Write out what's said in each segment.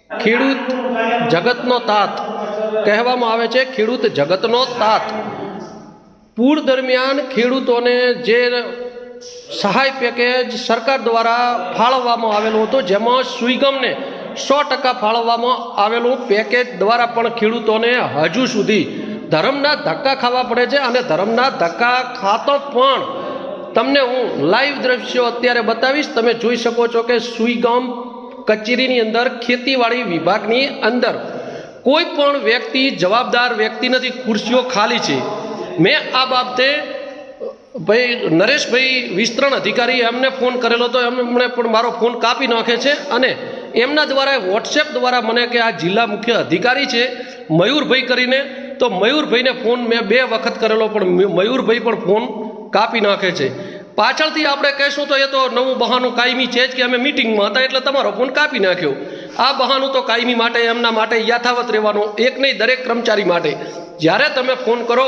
ખેડૂત જગતનો તાત કહેવામાં આવે છે। ખેડૂત જગતનો તાત। પૂર દરમિયાન ખેડૂતોને જે સહાય પેકેજ સરકાર દ્વારા ફાળવવામાં આવેલું હતું, જેમાં સુઈગમને 100% ફાળવવામાં આવેલું પેકેજ દ્વારા પણ ખેડૂતોને હજુ સુધી ધરમના ધક્કા ખાવા પડે છે। અને ધરમના ધક્કા ખાતો પણ તમને હું લાઈવ દ્રશ્યો અત્યારે બતાવીશ। તમે જોઈ શકો છો કે સુઈગામ કચેરીની અંદર ખેતીવાડી વિભાગની અંદર કોઈ પણ વ્યક્તિ જવાબદાર વ્યક્તિ નથી, ખુરશીઓ ખાલી છે। મેં આ બાબતે ભાઈ નરેશભાઈ વિસ્તરણ અધિકારી એમને ફોન કરેલો હતો, એમણે પણ મારો ફોન કાપી નાખે છે અને એમના દ્વારા વોટ્સએપ દ્વારા મને કે આ જિલ્લા મુખ્ય અધિકારી છે મયુરભાઈ કરીને, તો મયુરભાઈને ફોન મેં 2 વખત કરેલો પણ મયુરભાઈ પણ ફોન કાપી નાખે છે। પાછળથી આપણે કહેશું તો એ તો નવું બહાનું કાયમી છે જ કે અમે મિટિંગમાં હતા એટલે તમારો ફોન કાપી નાખ્યો। આ બહાનું તો કાયમી માટે એમના માટે યથાવત રહેવાનું, એક નહીં દરેક કર્મચારી માટે। જ્યારે તમે ફોન કરો,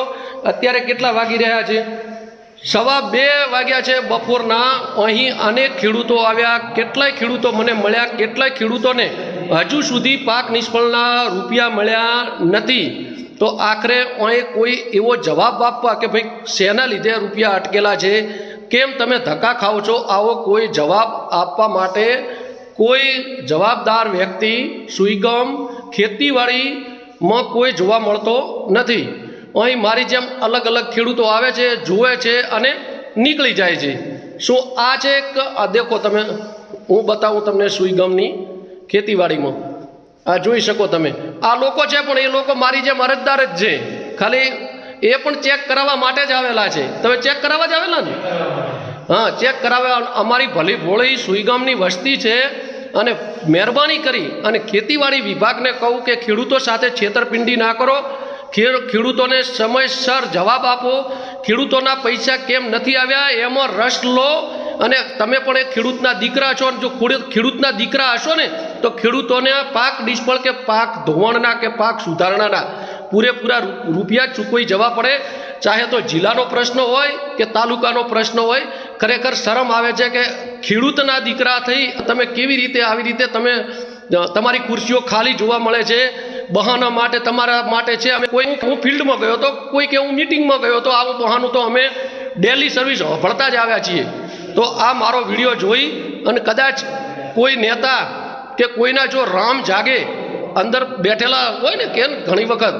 અત્યારે કેટલા વાગી રહ્યા છે? 2:15 વાગ્યા છે બપોરના। અહીં અનેક ખેડૂતો આવ્યા, કેટલાય ખેડૂતો મને મળ્યા, કેટલાય ખેડૂતોને હજુ સુધી પાક નિષ્ફળના રૂપિયા મળ્યા નથી। તો આખરે અહીં કોઈ એવો જવાબ આપવા કે ભાઈ શેના લીધે રૂપિયા અટકેલા છે, કેમ તમે ધક્કા ખાઓ છો, આવો કોઈ જવાબ આપવા માટે કોઈ જવાબદાર વ્યક્તિ સુઈગામ ખેતીવાડીમાં કોઈ જોવા મળતો નથી। અહીં મારી જેમ અલગ અલગ ખેડૂતો આવે છે, જુએ છે અને નીકળી જાય છે। શું આ છે એક દેખો તમે, હું બતાવું તમને સુઈગામની ખેતીવાડીમાં, આ જોઈ શકો તમે, આ લોકો છે પણ એ લોકો મારી જેમ અરજદાર જ છે, ખાલી એ પણ ચેક કરાવવા માટે જ આવેલા છે। તમે ચેક કરાવવા જ આવેલા ને? હા, ચેક કરાવવા। અમારી ભલી ભોળી સુઈગામની વસ્તી છે અને મહેરબાની કરી અને ખેતીવાડી વિભાગને કહું કે ખેડૂતો સાથે છેતરપિંડી ના કરો, ખેડૂતોને સમયસર જવાબ આપો। ખેડૂતોના પૈસા કેમ નથી આવ્યા એમાં રસ લો, અને તમે પણ એક ખેડૂતના દીકરા છો, અને જો ખેડૂતના દીકરા હશો ને તો ખેડૂતોને પાક નિષ્ફળ કે પાક ધોવાણના કે પાક સુધારણાના પૂરેપૂરા રૂપિયા ચૂકવી જવા પડે। ચાહે તો જિલ્લાનો પ્રશ્ન હોય કે તાલુકાનો પ્રશ્ન હોય। ખરેખર શરમ આવે છે કે ખેડૂતના દીકરા થઈ તમે કેવી રીતે આવી રીતે તમે તમારી ખુરશીઓ ખાલી જોવા મળે છે બહાના માટે, તમારા માટે છે। અમે હું ફિલ્ડમાં ગયો હતો, કોઈ કે હું મિટિંગમાં ગયો હતો, આવું બહાનું તો અમે ડેલી સર્વિસ ભળતા જ આવ્યા છીએ। તો આ મારો વિડીયો જોઈ અને કદાચ કોઈ નેતા કે કોઈના જો રામ જાગે, અંદર બેઠેલા હોય ને કે ઘણી વખત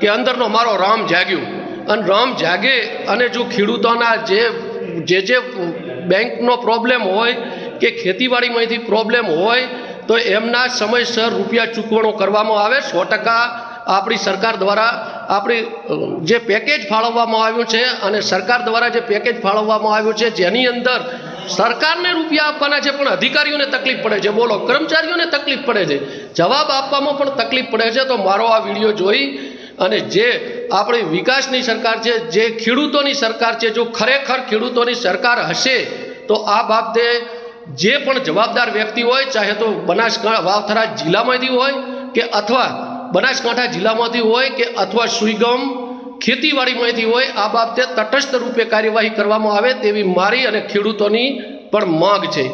કે અંદરનો મારો રામ જાગ્યું, અને રામ જાગે અને જો ખેડૂતોના જે બેંકનો પ્રોબ્લેમ હોય કે ખેતીવાડીમાંથી પ્રોબ્લેમ હોય તો એમના સમયસર રૂપિયા ચૂકવણો કરવામાં આવે। 100% આપણી સરકાર દ્વારા આપણી જે પેકેજ ફાળવવામાં આવ્યું છે અને સરકાર દ્વારા જે પેકેજ ફાળવવામાં આવ્યું છે, જેની અંદર સરકારને રૂપિયા આપવાના છે પણ અધિકારીઓને તકલીફ પડે છે, બોલો કર્મચારીઓને તકલીફ પડે છે, જવાબ આપવામાં પણ તકલીફ પડે છે। તો મારો આ વિડીયો જોઈ અને જે આપણી વિકાસની સરકાર છે, જે ખેડૂતોની સરકાર છે, જો ખરેખર ખેડૂતોની સરકાર હશે તો આ બાબતે જે પણ જવાબદાર વ્યક્તિ હોય, ચાહે તો બનાસકાંઠા વાવથરા જિલ્લામાંથી હોય કે અથવા બનાસકાંઠા જિલ્લામાંથી હોય કે અથવા સુઈગામ ખેતીવાડીમાંથી હોય, આ બાબતે તટસ્થ રૂપે કાર્યવાહી કરવામાં આવે તેવી મારી અને ખેડૂતોની પણ માંગ છે।